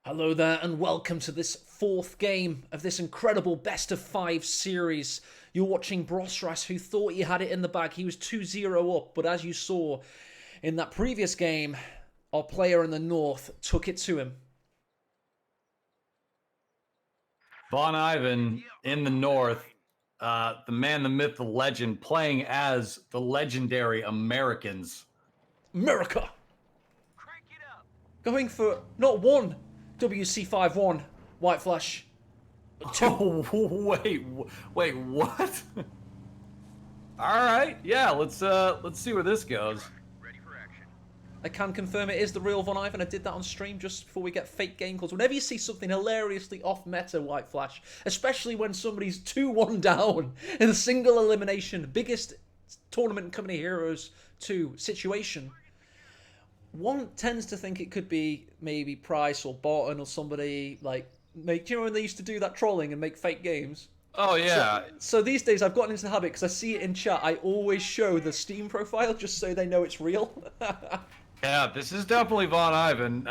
Hello there and welcome to this fourth game of this incredible best of 5 series. You're watching Brosras, who thought he had it in the bag. He was 2-0 up, but as you saw in that previous game, our player in the north took it to him. VonIvan in the north, the man, the myth, the legend, playing as the legendary Americans. America! Going for not one WC51 White Flash, but two. Oh, wait, what? All right, yeah, let's see where this goes. I can confirm it is the real VonIvan. I did that on stream just before we get fake game calls. Whenever you see something hilariously off-meta, White Flash, especially when somebody's 2-1 down in a single elimination, biggest tournament in Company Heroes 2 situation, one tends to think it could be maybe Price or Barton or somebody like... do you know when they used to do that trolling and make fake games? Oh, yeah. So these days I've gotten into the habit, because I see it in chat, I always show the Steam profile just so they know it's real. Yeah, this is definitely VonIvan.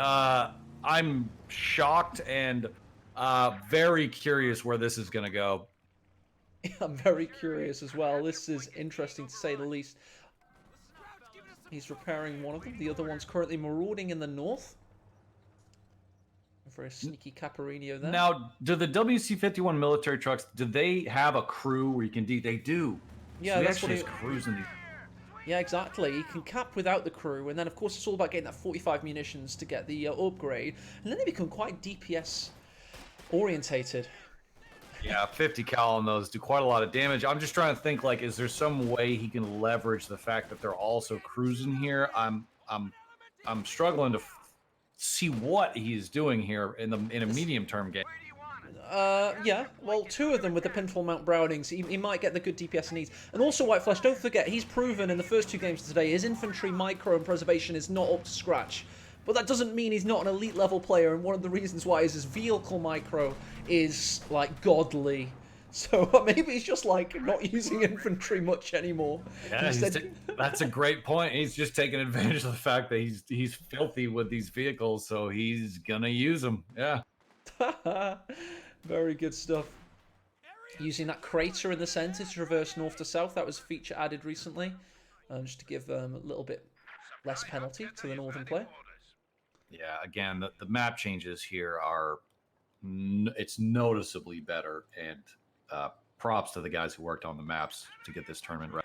I'm shocked and very curious where this is going to go. I'm very curious as well. This is interesting to say the least. He's repairing one of them. The other one's currently marauding in the north. A very sneaky Caparino there. Now, do the WC-51 military trucks, do they have a crew where you can... They do. Yeah, so that's what what crews in these... Yeah, exactly. You can cap without the crew, and then of course it's all about getting that 45 munitions to get the upgrade, and then they become quite DPS orientated. Yeah, 50 cal on those do quite a lot of damage. I'm just trying to think, like, is there some way he can leverage the fact that they're also cruising here? I'm struggling to see what he's doing here in a medium term game. Yeah, well, 2 of them with the Pinfall Mount Brownings, he might get the good DPS he needs. And also, White Flash, don't forget, he's proven in the first 2 games today his infantry micro and preservation is not up to scratch. But that doesn't mean he's not an elite level player, and one of the reasons why is his vehicle micro is, like, godly. So maybe he's just, like, not using infantry much anymore. Yeah, that's a great point. He's just taking advantage of the fact that he's filthy with these vehicles, so he's gonna use them. Yeah. Very good stuff. Using that crater in the centre to traverse north to south. That was a feature added recently, just to give a little bit less penalty to the northern player. Yeah, again, the map changes here are it's noticeably better, and props to the guys who worked on the maps to get this tournament right.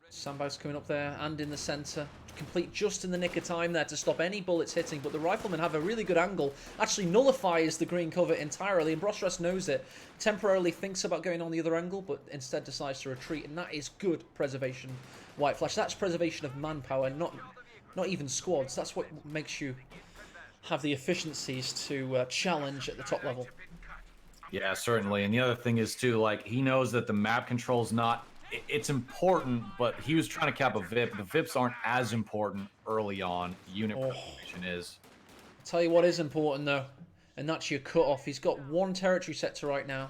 Sandbags coming up there and in the centre. Complete just in the nick of time there to stop any bullets hitting, but the riflemen have a really good angle. Actually nullifies the green cover entirely, and Brosras knows it. Temporarily thinks about going on the other angle, but instead decides to retreat, and that is good preservation, White Flash. That's preservation of manpower, not even squads. That's what makes you have the efficiencies to challenge at the top level. Yeah, certainly. And the other thing is, too, like, he knows that the map control's not... It's important, but he was trying to cap a VIP. The VIPs aren't as important early on. Unit preservation is. I'll tell you what is important, though, and that's your cutoff. He's got 1 territory sector right now.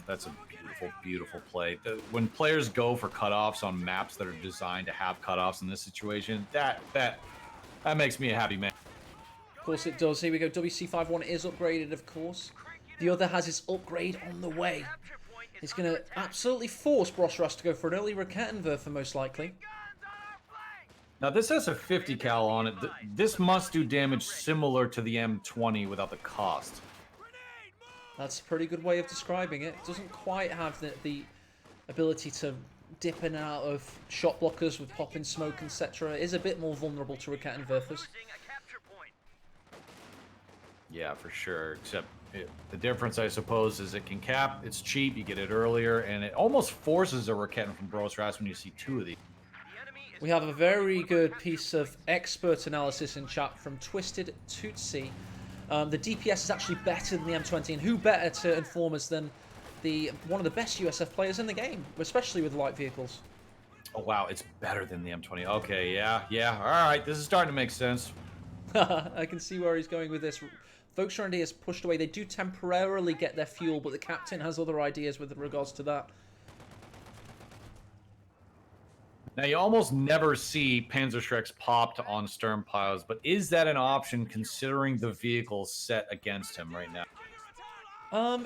That's a beautiful, beautiful play. When players go for cutoffs on maps that are designed to have cutoffs in this situation, that makes me a happy man. Of course it does. Here we go. WC51 is upgraded, of course. The other has his upgrade on the way. He's going to absolutely force Brosras to go for an early Rakettenwerfer, most likely. Now, this has a 50 cal on it. This must do damage similar to the M20 without the cost. That's a pretty good way of describing it. It doesn't quite have the ability to dip in and out of shot blockers with popping smoke, etc. It is a bit more vulnerable to Rakettenwerfers. Yeah, for sure. Except the difference, I suppose, is it can cap. It's cheap. You get it earlier, and it almost forces a Raketten from Brosras when you see 2 of these. We have a very good piece of expert analysis in chat from Twisted Tootsie. The DPS is actually better than the M20, and who better to inform us than one of the best USF players in the game, especially with light vehicles. Oh, wow, it's better than the M20. Okay, yeah, all right, this is starting to make sense. I can see where he's going with this. Folks around here is pushed away. They do temporarily get their fuel, but the captain has other ideas with regards to that. Now, you almost never see Panzerschrecks popped on Sternpiles, but is that an option considering the vehicles set against him right now?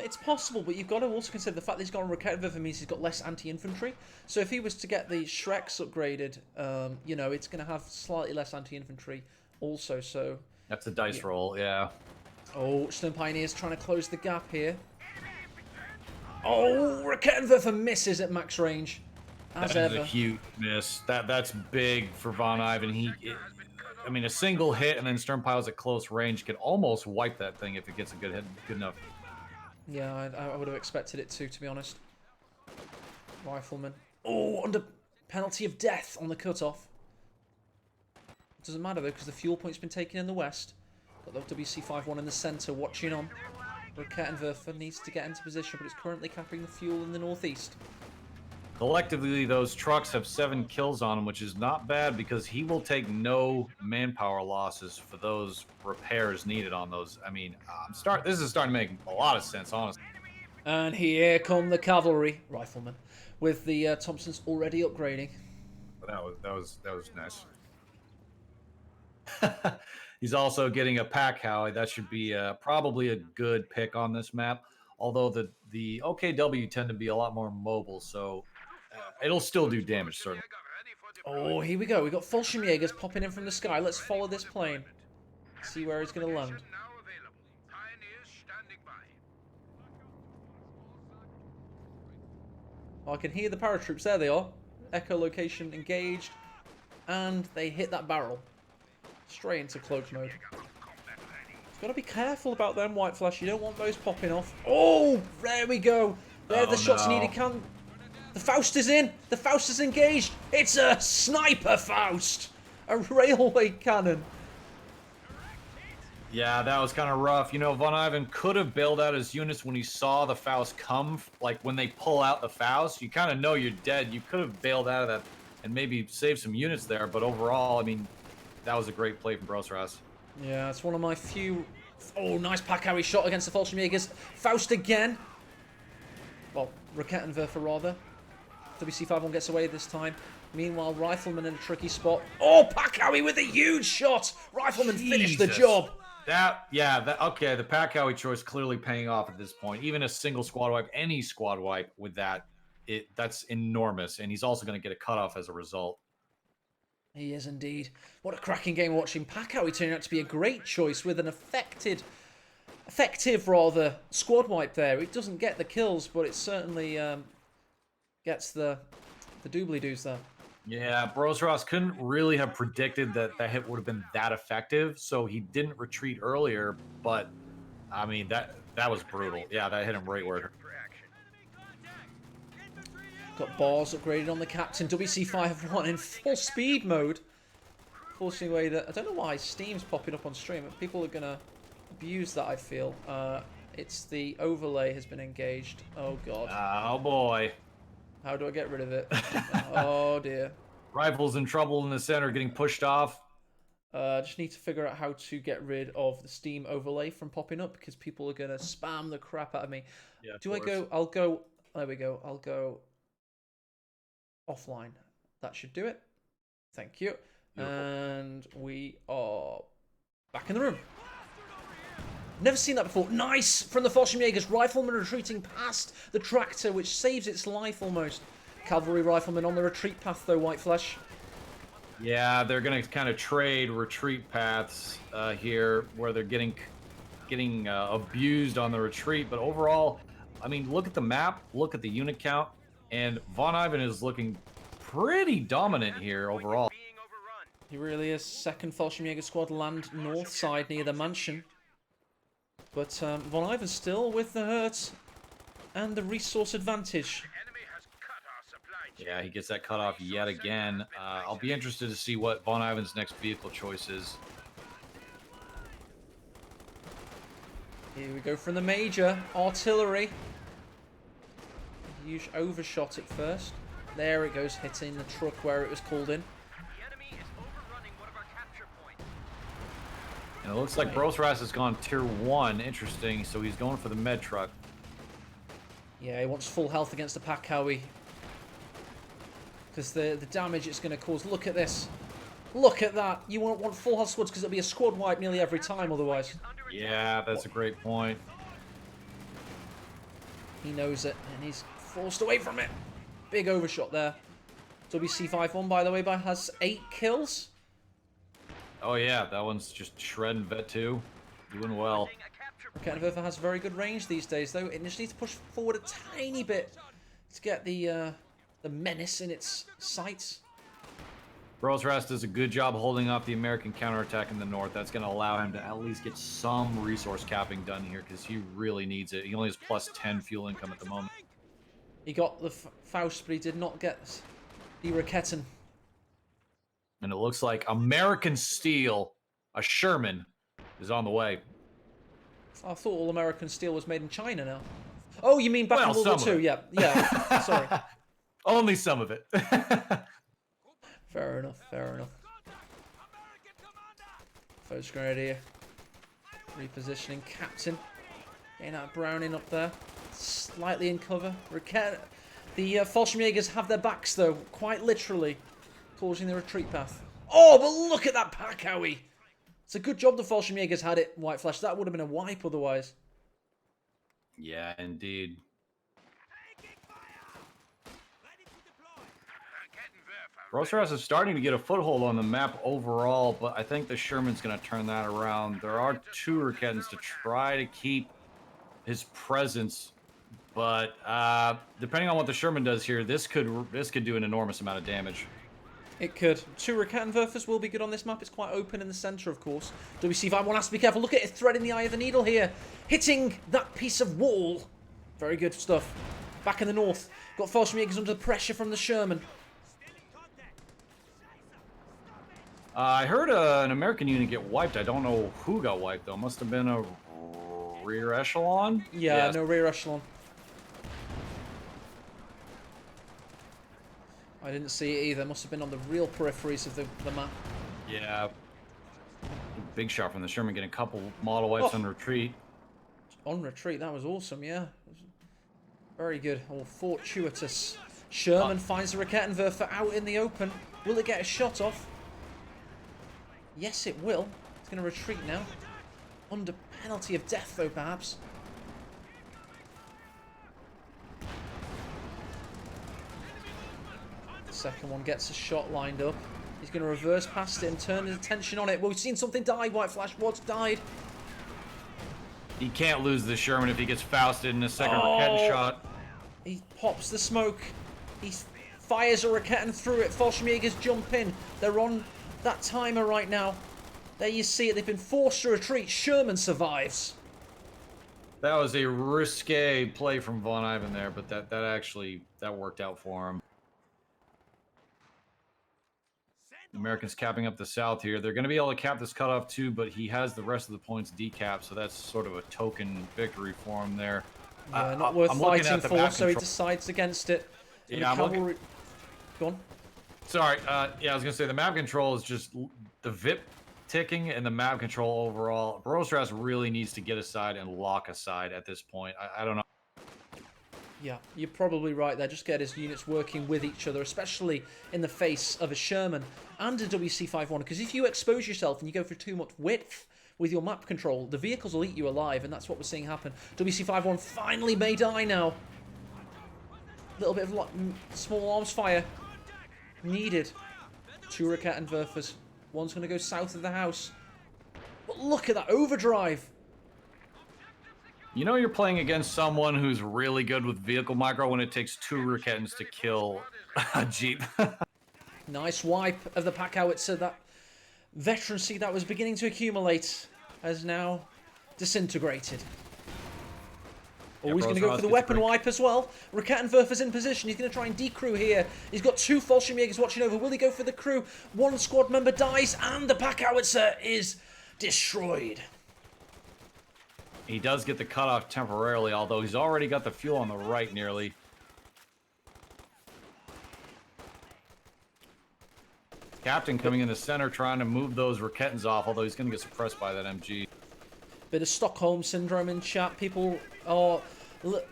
It's possible, but you've got to also consider the fact that he's got a Raketwerfer means he's got less anti-infantry. So if he was to get the Shreks upgraded, you know, it's going to have slightly less anti-infantry also, so... That's a dice roll, yeah. Oh, Stone Pioneer's trying to close the gap here. Oh, Raketwerfer misses at max range. As That is ever. a huge miss. That's big for VonIvan. I mean, a single hit and then Sternpiles at close range could almost wipe that thing if it gets a good hit, good enough. Yeah, I would have expected it to be honest. Rifleman. Oh, under penalty of death on the cutoff. It doesn't matter though, because the fuel point's been taken in the west. Got the WC-51 in the centre, watching on. Raketwerfer needs to get into position, but it's currently capping the fuel in the northeast. Collectively, those trucks have 7 kills on him, which is not bad because he will take no manpower losses for those repairs needed on those. I mean, this is starting to make a lot of sense, honestly. And here come the cavalry riflemen, with the Thompsons already upgrading. That was nice. He's also getting a pack Howie. That should be probably a good pick on this map. Although the OKW tend to be a lot more mobile, so it'll still do damage, certainly. Oh, here we go. We got Fallschirmjägers popping in from the sky. Let's follow this plane. See where it's going to land. Oh, I can hear the paratroops. There they are. Echolocation engaged. And they hit that barrel. Straight into cloak mode. Got to be careful about them, White Flash. You don't want those popping off. Oh, there we go. There the shots needed. The Faust is in. The Faust is engaged. It's a sniper Faust. A railway cannon. Yeah, that was kind of rough. You know, VonIvan could have bailed out his units when he saw the Faust come. Like, when they pull out the Faust, you kind of know you're dead. You could have bailed out of that and maybe saved some units there. But overall, I mean, that was a great play from Brosras. Yeah, it's one of my few... Oh, nice pack carry shot against the Fallschirmjägers. Faust again. Well, Raketwerfer rather. WC-51 gets away this time. Meanwhile, Rifleman in a tricky spot. Oh, Packowie with a huge shot. Rifleman finished the job. Okay, the Packowie choice clearly paying off at this point. Even a single squad wipe, any squad wipe with that's enormous. And he's also going to get a cutoff as a result. He is indeed. What a cracking game watching. Packowie turning out to be a great choice with an effective squad wipe there. It doesn't get the kills, but it certainly gets the doobly-doos there. Yeah, Brosras couldn't really have predicted that that hit would have been that effective, so he didn't retreat earlier, but, I mean, that was brutal. Yeah, that hit him right where it hurt. Got bars upgraded on the captain. WC-51 in full speed mode. Forcing away that... I don't know why Steam's popping up on stream, but people are going to abuse that, I feel. It's the overlay has been engaged. Oh, God. Oh, boy. How do I get rid of it? Oh, dear. Rifles in trouble in the center, getting pushed off. Just need to figure out how to get rid of the Steam overlay from popping up, because people are going to spam the crap out of me. Yeah, do I go... I'll go... There we go. I'll go... offline. That should do it. Thank you. Beautiful. And we are back in the room. Never seen that before. Nice from the Fallschirmjägers. Rifleman retreating past the tractor, which saves its life almost. Cavalry rifleman on the retreat path, though, White Flash. Yeah, they're going to kind of trade retreat paths here, where they're getting abused on the retreat. But overall, I mean, look at the map, look at the unit count, and VonIvan is looking pretty dominant here overall. He really is. Second Fallschirmjäger squad land north side near the mansion. But VonIvan still with the hurt and the resource advantage. Yeah, he gets that cutoff yet again. I'll be interested to see what VonIvan's next vehicle choice is. Here we go from the major. Artillery. Huge overshot at first. There it goes, hitting the truck where it was called in. And it looks like Brosras has gone tier 1. Interesting. So he's going for the med truck. Yeah, he wants full health against the Packowie. Because the damage it's going to cause. Look at this. Look at that. You won't want full health squads because it'll be a squad wipe nearly every time otherwise. Yeah, that's a great point. He knows it, and he's forced away from it. Big overshot there. WC51, by the way, has 8 kills. Oh yeah, that one's just shredding Vet 2. Doing well. Rakettenwerfer has very good range these days, though. It just needs to push forward a tiny bit to get the menace in its sights. Brosras does a good job holding off the American counterattack in the north. That's going to allow him to at least get some resource capping done here because he really needs it. He only has plus 10 fuel income at the moment. He got the Faust, but he did not get the Raketten. And it looks like American steel, a Sherman, is on the way. I thought all American steel was made in China now. Oh, you mean back in World War II? Yeah. Sorry. Only some of it. Fair enough, fair enough. First grenadier. Repositioning. Captain. Getting that Browning up there. Slightly in cover. The Fallschirmjägers have their backs, though. Quite literally. Causing the retreat path. Oh, but look at that pack, Howie. It's a good job the Fallschirmjägers had it, White Flash. That would have been a wipe otherwise. Yeah, indeed. Brosras is starting to get a foothold on the map overall, but I think the Sherman's going to turn that around. There are 2 Rakettens to try to keep his presence, but depending on what the Sherman does here, this could do an enormous amount of damage. It could. 2 Rakettenwerfers will be good on this map. It's quite open in the centre, of course. WC51 has to be careful. Look at it, threading the eye of the needle here. Hitting that piece of wall. Very good stuff. Back in the north. Got Fallschirmjägers under the pressure from the Sherman. I heard an American unit get wiped. I don't know who got wiped, though. Must have been a rear echelon? Yeah, no rear echelon. I didn't see it either. Must have been on the real peripheries of the map. Yeah. Big shot from the Sherman, getting a couple model wipes on retreat. On retreat, that was awesome, yeah. Very good. Oh, fortuitous. Sherman finds the Rakettenwerfer out in the open. Will it get a shot off? Yes, it will. It's going to retreat now. Under penalty of death, though, perhaps. The second one gets a shot lined up. He's going to reverse past it and turn his attention on it. Well, we've seen something die, White Flash. What's died? He can't lose the Sherman if he gets Fausted in a second Raketten shot. He pops the smoke. He fires a Raketten through it. Fallschirmjägers jump in. They're on that timer right now. There you see it. They've been forced to retreat. Sherman survives. That was a risque play from VonIvan there, but that worked out for him. The Americans capping up the south here. They're going to be able to cap this cutoff too, but he has the rest of the points decapped, so that's sort of a token victory for him there. Yeah, not worth fighting for, so he control. decides against it. Yeah, Go on. Sorry, yeah, I was going to say the map control is just the VIP ticking and the map control overall. Brosras really needs to get aside and lock aside at this point. I don't know. Yeah, you're probably right there. Just get his units working with each other, especially in the face of a Sherman and a WC51. Because if you expose yourself and you go for too much width with your map control, the vehicles will eat you alive, and that's what we're seeing happen. WC51 finally may die now. A little bit of small arms fire needed. 2 Rakettenwerfers. One's going to go south of the house. But look at that overdrive. You know you're playing against someone who's really good with vehicle micro when it takes 2 Rakettens to kill a Jeep. Nice wipe of the pack howitzer. That veterancy that was beginning to accumulate has now disintegrated. Oh, he's going to go for the weapon wipe as well. Rakettenwerfer's in position. He's going to try and decrew here. He's got 2 Fallschirmjägers watching over. Will he go for the crew? 1 squad member dies, and the pack howitzer is destroyed. He does get the cutoff temporarily, although he's already got the fuel on the right nearly. Captain coming in the center trying to move those Rakettens off, although he's going to get suppressed by that MG. Bit of Stockholm syndrome in chat. People are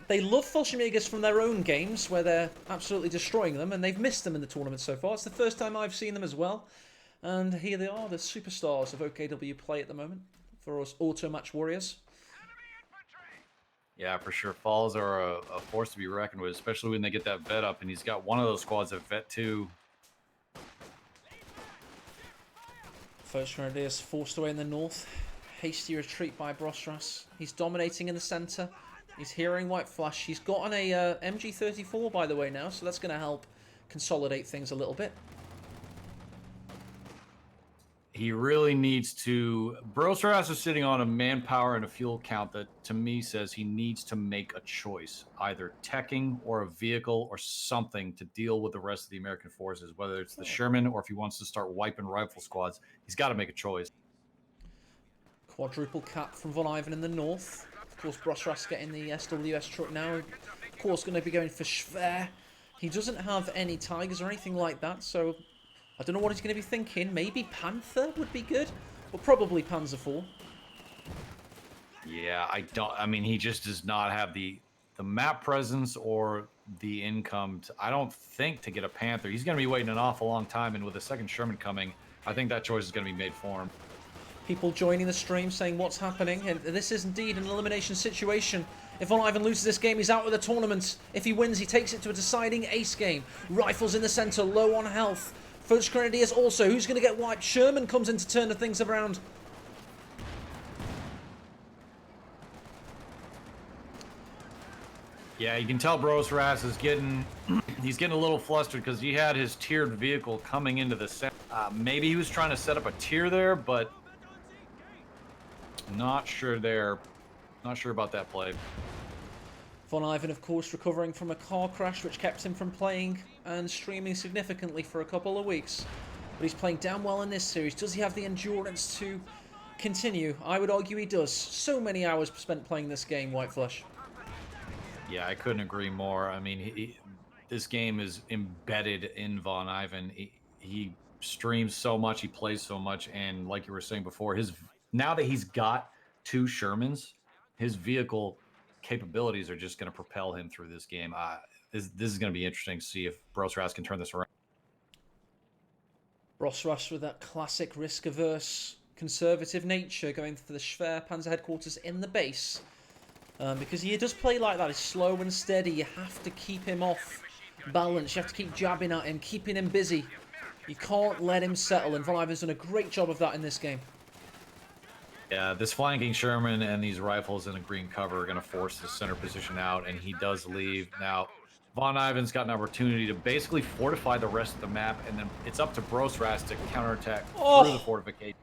They love Fallschirmjägers from their own games, where they're absolutely destroying them, and they've missed them in the tournament so far. It's the first time I've seen them as well. And here they are, the superstars of OKW play at the moment for us auto match warriors. Yeah, for sure. Falls are a force to be reckoned with, especially when they get that vet up, and he's got one of those squads at vet 2. First Grenadiers forced away in the north. Hasty retreat by Brosras. He's dominating in the centre. He's hearing White Flash. He's got a MG34, by the way, now, so that's going to help consolidate things a little bit. He really needs to... Brosras is sitting on a manpower and a fuel count that, to me, says he needs to make a choice. Either teching or a vehicle or something to deal with the rest of the American forces, whether it's the Sherman or if he wants to start wiping rifle squads. He's got to make a choice. Quadruple cap from VonIvan in the north. Of course, Brosras getting the SWS truck now. Of course, going to be going for Schwer. He doesn't have any Tigers or anything like that, so I don't know what he's going to be thinking. Maybe Panther would be good, but probably Panzer IV. Yeah, I mean, he just does not have the map presence or the income, I don't think, to get a Panther. He's going to be waiting an awful long time, and with a second Sherman coming, I think that choice is going to be made for him. People joining the stream saying what's happening, and this is indeed an elimination situation. If VonIvan loses this game, he's out of the tournament. If he wins, he takes it to a deciding ace game. Rifles in the centre, low on health. First Grenadiers also. Who's going to get wiped? Sherman comes in to turn the things around. Yeah, you can tell Brosras is getting... he's getting a little flustered because he had his tiered vehicle coming into the center. Maybe he was trying to set up a tier there, but... not sure there. Not sure about that play. VonIvan, of course, recovering from a car crash which kept him from playing and streaming significantly for a couple of weeks. But he's playing damn well in this series. Does he have the endurance to continue? I would argue he does. So many hours spent playing this game, White Flush. Yeah, I couldn't agree more. I mean, this game is embedded in VonIvan. He streams so much, he plays so much, and like you were saying before, now that he's got 2 Shermans, his vehicle capabilities are just going to propel him through this game. This is going to be interesting to see if Brosras can turn this around. Brosras with that classic risk-averse, conservative nature, going for the Schwer Panzer headquarters in the base. Because he does play like that. He's slow and steady. You have to keep him off balance. You have to keep jabbing at him, keeping him busy. You can't let him settle, and VonIvan's done a great job of that in this game. Yeah, this flanking Sherman and these rifles in a green cover are going to force the center position out, and he does leave. Now, VonIvan's got an opportunity to basically fortify the rest of the map, and then it's up to Brosras to counterattack through the fortification.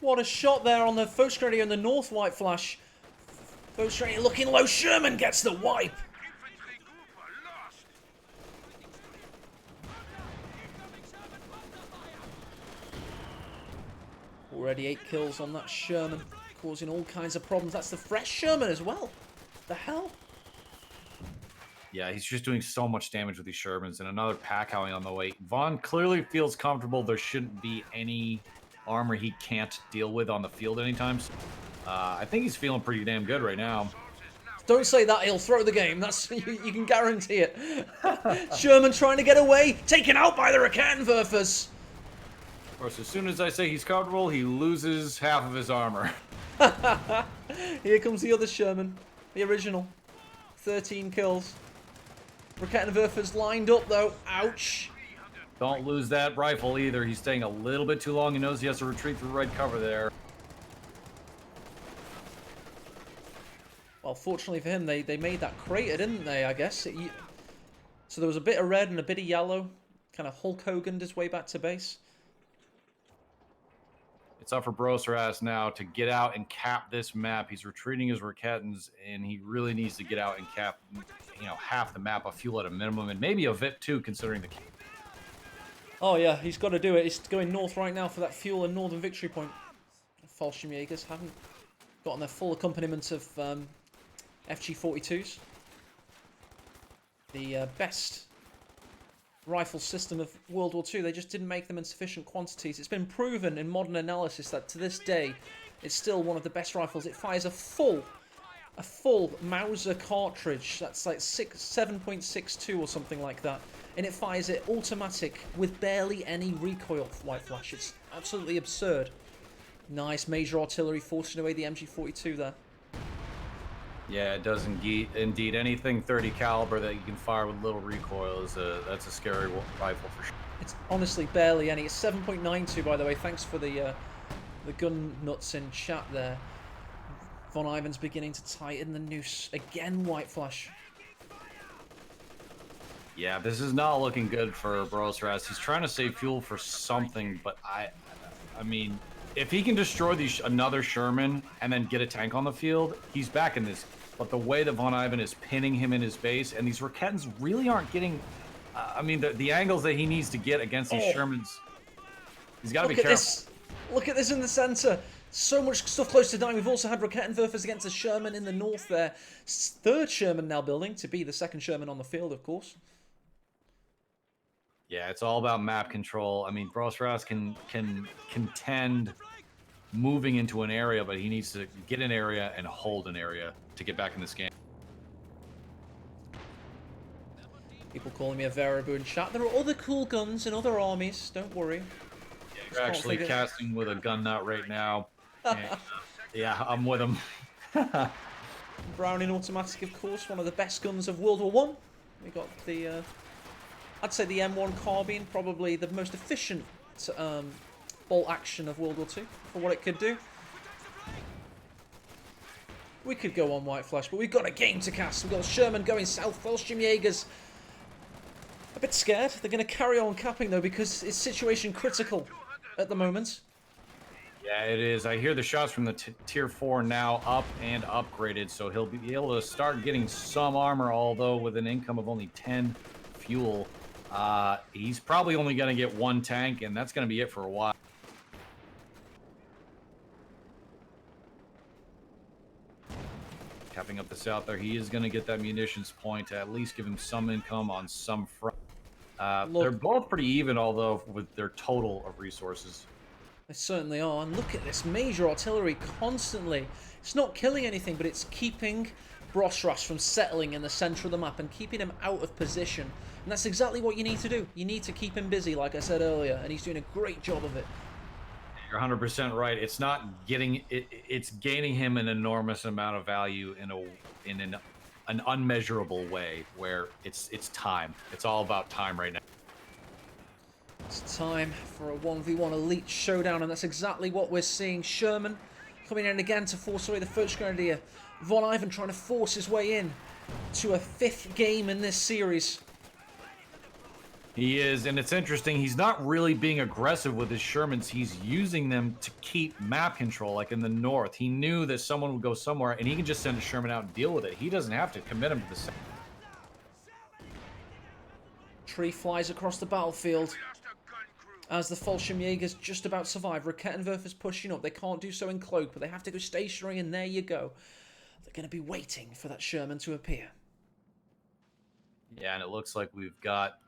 What a shot there on the first grenadier in the north, White Flash. First grenadier looking low. Sherman gets the wipe. Already 8 kills on that Sherman, causing all kinds of problems. That's the fresh Sherman as well. The hell? Yeah, he's just doing so much damage with these Shermans, and another pack howling on the way. Von clearly feels comfortable. There shouldn't be any armor he can't deal with on the field anytime soon. I think he's feeling pretty damn good right now. Don't say that, he'll throw the game. That's you can guarantee it. Sherman trying to get away, taken out by the Raketenwerfers. Of course, as soon as I say he's comfortable, he loses half of his armor. Here comes the other Sherman, the original. 13 kills. Raketenwerfers lined up though. Ouch. Don't lose that rifle either. He's staying a little bit too long. He knows he has to retreat through red cover there. Well, fortunately for him, they made that crater, didn't they, I guess? So there was a bit of red and a bit of yellow. Kind of Hulk Hogan'd his way back to base. It's up for Brosras now to get out and cap this map. He's retreating his Raketens, and he really needs to get out and cap, half the map of fuel at a minimum, and maybe a VIP too, considering the... Oh yeah, he's got to do it. He's going north right now for that fuel and northern victory point. Fallschirmjägers haven't gotten their full accompaniment of FG-42s. The best rifle system of World War II. They just didn't make them in sufficient quantities. It's been proven in modern analysis that to this day, it's still one of the best rifles. It fires a full a full Mauser cartridge. That's like 7.62 or something like that. And it fires it automatic with barely any recoil, White Flash. It's absolutely absurd. Nice major artillery forcing away the MG42 there. Yeah, it does indeed. Anything 30 caliber that you can fire with little recoil that's a scary rifle for sure. It's honestly barely any. It's 7.92, by the way. Thanks for the gun nuts in chat there. VonIvan's beginning to tighten the noose again. White Flash. Yeah, this is not looking good for Brosras. He's trying to save fuel for something, but I mean, if he can destroy another Sherman and then get a tank on the field, he's back in this. But the way that VonIvan is pinning him in his base, and these Raketans really aren't getting, I mean, the angles that he needs to get against these Shermans, he's got to be careful. Look at this in the center. So much stuff close to dying. We've also had Raketenwerfers against a Sherman in the north there. Third Sherman now building to be the second Sherman on the field, of course. Yeah, it's all about map control. I mean, Brosras can contend moving into an area, but he needs to get an area and hold an area to get back in this game. People calling me a Varibu in chat. There are other cool guns in other armies. Don't worry. Yeah, you're actually casting with a gun nut right now. Yeah, I'm with him. Browning automatic, of course, one of the best guns of World War I. We got the, I'd say the M1 carbine, probably the most efficient bolt action of World War II for what it could do. We could go on White Flash, but we've got a game to cast. We've got Sherman going south. Fallschirmjägers a bit scared. They're going to carry on capping, though, because it's situation critical at the moment. Yeah, it is. I hear the shots from the tier 4 now up and upgraded, so he'll be able to start getting some armor, although with an income of only 10 fuel. He's probably only going to get one tank, and that's going to be it for a while. Capping up the south there, he is going to get that munitions point to at least give him some income on some front. They're both pretty even, although with their total of resources. They certainly are. And look at this major artillery constantly. It's not killing anything, but it's keeping Brosras from settling in the center of the map and keeping him out of position. And that's exactly what you need to do. You need to keep him busy, like I said earlier, and he's doing a great job of it. You're 100% right. It's not getting it's gaining him an enormous amount of value in an unmeasurable way where it's time. It's all about time right now. It's time for a 1v1 elite showdown, and that's exactly what we're seeing. Sherman coming in again to force away the first grenadier. VonIvan trying to force his way in to a 5th game in this series. He is, and it's interesting, he's not really being aggressive with his Shermans. He's using them to keep map control, like in the north. He knew that someone would go somewhere, and he can just send a Sherman out and deal with it. He doesn't have to commit him to the center. Tree flies across the battlefield as the Fallschirmjägers just about survive. Raketenwerfers pushing up. They can't do so in cloak, but they have to go stationary, and there you go. They're going to be waiting for that Sherman to appear. Yeah, and it looks like we've got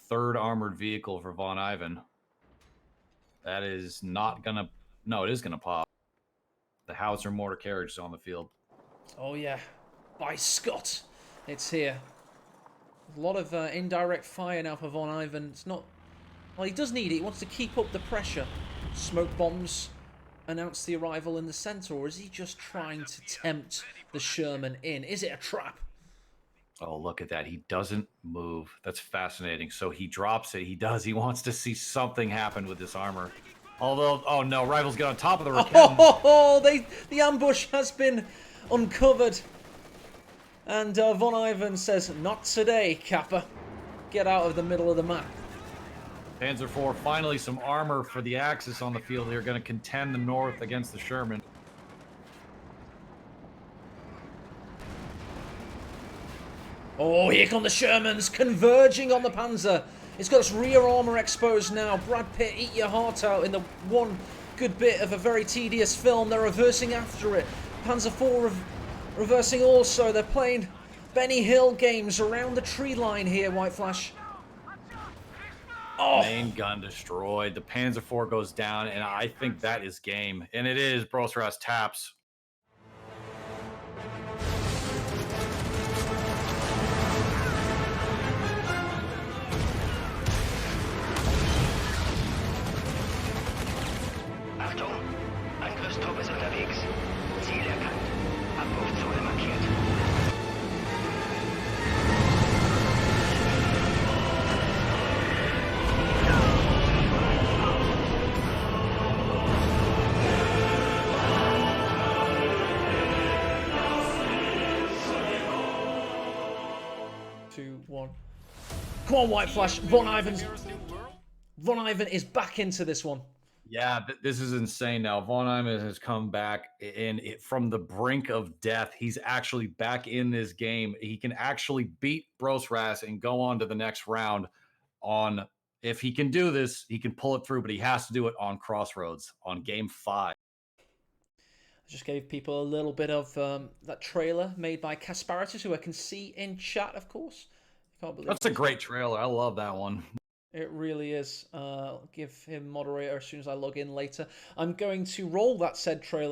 third armored vehicle for VonIvan. That is not gonna. No, it is gonna pop. The howitzer mortar carriage is on the field. Oh yeah, by Scott, it's here. A lot of indirect fire now for VonIvan. It's not. Well, he does need it. He wants to keep up the pressure. Smoke bombs announce the arrival in the center, or is he just trying to tempt the Sherman in? Is it a trap? Oh, look at that. He doesn't move. That's fascinating. So he drops it. He does. He wants to see something happen with this armor. Although, oh no, rivals get on top of the Raketten. Oh, the ambush has been uncovered. And VonIvan says, not today, Kappa. Get out of the middle of the map. Panzer IV, finally some armor for the Axis on the field. They're going to contend the north against the Sherman. Oh, here come the Shermans, converging on the Panzer. It's got its rear armour exposed now. Brad Pitt, eat your heart out in the one good bit of a very tedious film. They're reversing after it. Panzer IV reversing also. They're playing Benny Hill games around the tree line here, White Flash. Oh. Main gun destroyed. The Panzer IV goes down, and I think that is game. And it is. Brosras taps. Come on, White Flash. VonIvan is back into this one. Yeah, this is insane now. VonIvan has come back from the brink of death. He's actually back in this game. He can actually beat Brosras and go on to the next round. If he can do this, he can pull it through, but he has to do it on Crossroads on game 5. I just gave people a little bit of that trailer made by Casparitus, who I can see in chat, of course. I can't believe That's a great trailer. I love that one. It really is. I'll give him moderator as soon as I log in later. I'm going to roll that said trailer